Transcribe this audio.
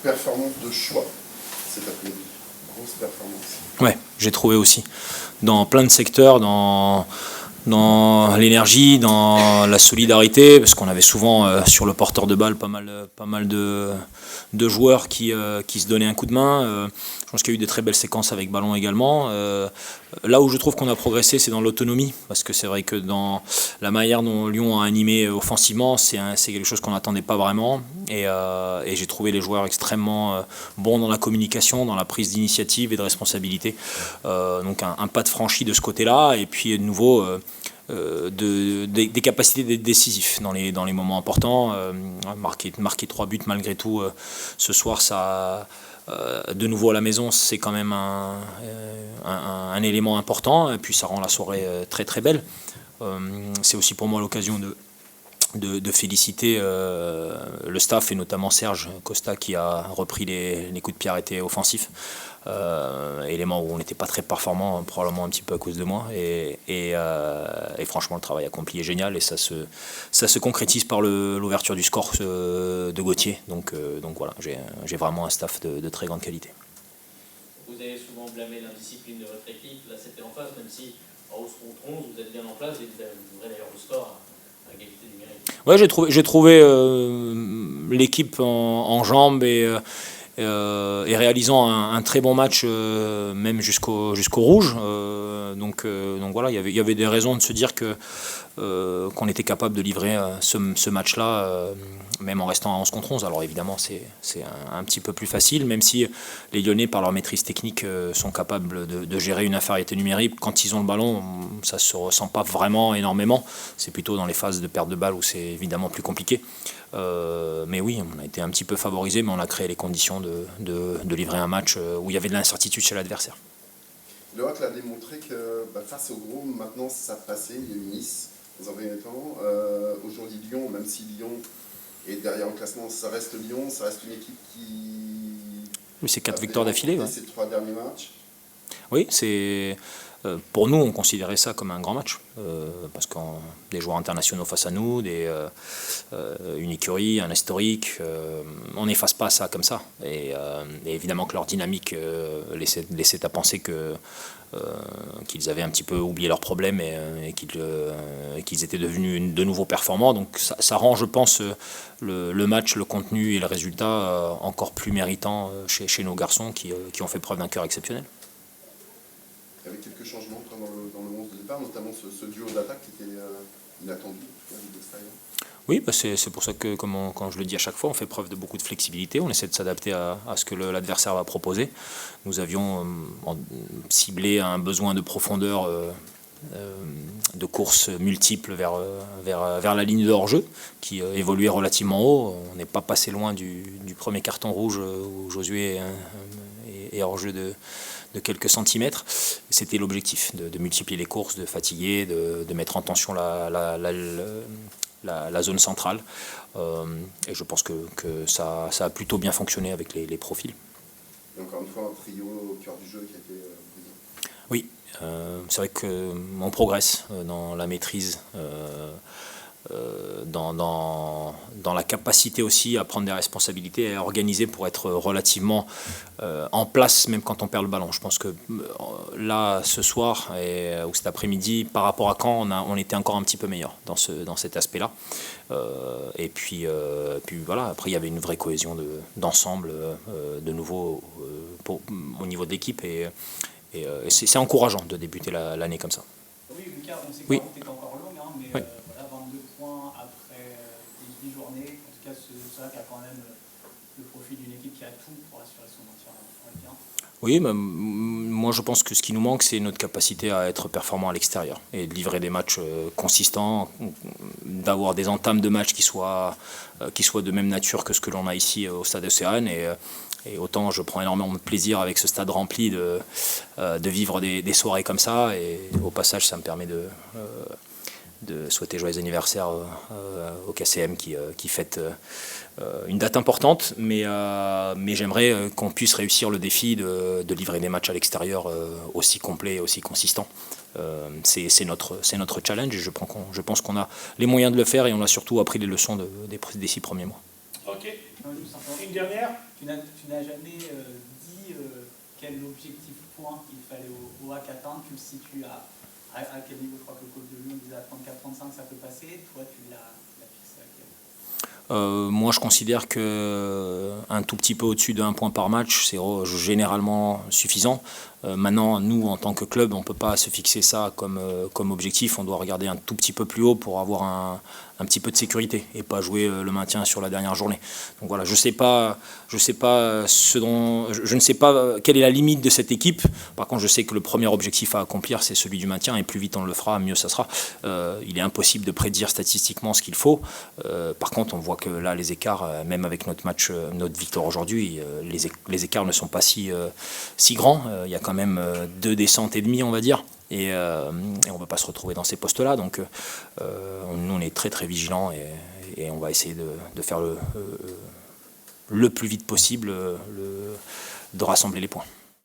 performance de choix cet après-midi. Grosse performance. Ouais, j'ai trouvé aussi. Dans plein de secteurs, dans l'énergie, dans la solidarité, parce qu'on avait souvent sur le porteur de balle pas mal de joueurs qui se donnaient un coup de main. Je pense qu'il y a eu de très belles séquences avec ballon également. Là où je trouve qu'on a progressé, c'est dans l'autonomie, parce que c'est vrai que dans la manière dont Lyon a animé offensivement, c'est quelque chose qu'on n'attendait pas vraiment. Et j'ai trouvé les joueurs extrêmement bons dans la communication, dans la prise d'initiative et de responsabilité. Donc un pas de franchi de ce côté-là, et puis de nouveau des capacités d'être décisif dans les moments importants. Marquer 3 buts malgré tout ce soir, ça de nouveau à la maison, c'est quand même un élément important, et puis ça rend la soirée très très belle. C'est aussi pour moi l'occasion de féliciter le staff, et notamment Serge Costa qui a repris les coups de pied arrêtés offensifs. Élément où on n'était pas très performant, probablement un petit peu à cause de moi, et franchement le travail accompli est génial, et ça se concrétise par l'ouverture du score de Gauthier, donc voilà, j'ai vraiment un staff de très grande qualité. Vous avez souvent blâmé l'indiscipline de votre équipe, là c'était en face, même si en 11 contre 11 vous êtes bien en place, et vous ouvrez d'ailleurs le score à égalité numérique. Ouais, j'ai trouvé l'équipe en jambes, et réalisant un très bon match, même jusqu'au rouge. Donc voilà, il y avait des raisons de se dire qu'on était capable de livrer ce match-là, même en restant à 11 contre 11. Alors évidemment, c'est un petit peu plus facile, même si les Lyonnais, par leur maîtrise technique, sont capables de gérer une infériorité numérique. Quand ils ont le ballon, ça ne se ressent pas vraiment énormément. C'est plutôt dans les phases de perte de balle où c'est évidemment plus compliqué. Mais oui, on a été un petit peu favorisé, mais on a créé les conditions de livrer un match où il y avait de l'incertitude chez l'adversaire. Le Hack a démontré que face au gros, maintenant ça passait. Il y a eu Nice dans un premier temps. Aujourd'hui Lyon, même si Lyon est derrière en classement, ça reste Lyon, ça reste une équipe qui... Oui, c'est 4 victoires d'affilée. Ces 3 derniers matchs. Oui, c'est... Pour nous, on considérait ça comme un grand match, parce qu'on des joueurs internationaux face à nous, une écurie, un historique, on n'efface pas ça comme ça. Et évidemment que leur dynamique laissait à penser qu'ils avaient un petit peu oublié leurs problèmes, et qu'ils étaient devenus de nouveau performants. Donc ça rend, je pense, le match, le contenu et le résultat encore plus méritant chez nos garçons qui ont fait preuve d'un cœur exceptionnel. Avec quelques changements dans le 11 de départ, notamment ce duo d'attaque qui était inattendu de l'extérieur. Oui, c'est pour ça que, quand je le dis à chaque fois, on fait preuve de beaucoup de flexibilité, on essaie de s'adapter à ce que l'adversaire va proposer. Nous avions ciblé un besoin de profondeur, de courses multiples vers la ligne de hors-jeu, qui évoluait relativement haut. On n'est pas passé loin du premier carton rouge où Josué est hors-jeu de quelques centimètres. C'était l'objectif, de multiplier les courses, de fatiguer, de mettre en tension la zone centrale. Et je pense que ça a plutôt bien fonctionné avec les profils. Et encore une fois, un trio au cœur du jeu qui a été brillant. Oui, c'est vrai qu'on progresse dans la maîtrise, dans la capacité aussi à prendre des responsabilités et à organiser pour être relativement en place même quand on perd le ballon. Je pense que là, ce soir ou cet après-midi, par rapport à Caen, on était encore un petit peu meilleur dans cet aspect-là. Et puis voilà, après il y avait une vraie cohésion d'ensemble de nouveau au niveau de l'équipe, et c'est encourageant de débuter l'année comme ça. Oui, Lucas, on sait que oui. la route est encore longue, hein, mais oui. Voilà, 22 points après 18 journées. En tout cas, c'est vrai qu'il y a quand même le profil d'une équipe qui a tout pour assurer son maintien en Ligue 1. Oui, mais moi je pense que ce qui nous manque, c'est notre capacité à être performant à l'extérieur et de livrer des matchs consistants, d'avoir des entames de matchs qui soient de même nature que ce que l'on a ici au Stade Océane. Et autant je prends énormément de plaisir avec ce stade rempli de vivre des soirées comme ça. Et au passage, ça me permet de souhaiter joyeux anniversaire au KCM qui fête une date importante, mais j'aimerais qu'on puisse réussir le défi de livrer des matchs à l'extérieur aussi complets et aussi consistants. C'est notre challenge, et je pense qu'on a les moyens de le faire, et on a surtout appris les leçons des 6 premiers mois. Ok. Non, juste simplement, Une dernière. tu n'as jamais dit quel objectif point il fallait au HAC atteindre. Tu le situes à quel niveau? Je crois que le coach de Lyon disait à 34-35 ça peut passer. Toi, tu l'as fixé à quel? Moi, je considère que un tout petit peu au-dessus d'un point par match, c'est généralement suffisant. Maintenant, nous, en tant que club, on ne peut pas se fixer ça comme objectif. On doit regarder un tout petit peu plus haut pour avoir un petit peu de sécurité et pas jouer le maintien sur la dernière journée. Donc voilà, je ne sais pas quelle est la limite de cette équipe. Par contre, je sais que le premier objectif à accomplir, c'est celui du maintien, et plus vite on le fera, mieux ça sera. Il est impossible de prédire statistiquement ce qu'il faut. Par contre, on voit que là, les écarts, même avec notre victoire aujourd'hui, les écarts ne sont pas si grands. Il y a quand même 2 descentes et demie, on va dire. Et on ne va pas se retrouver dans ces postes-là. Donc nous, on est très très vigilants et on va essayer de faire le plus vite possible de rassembler les points.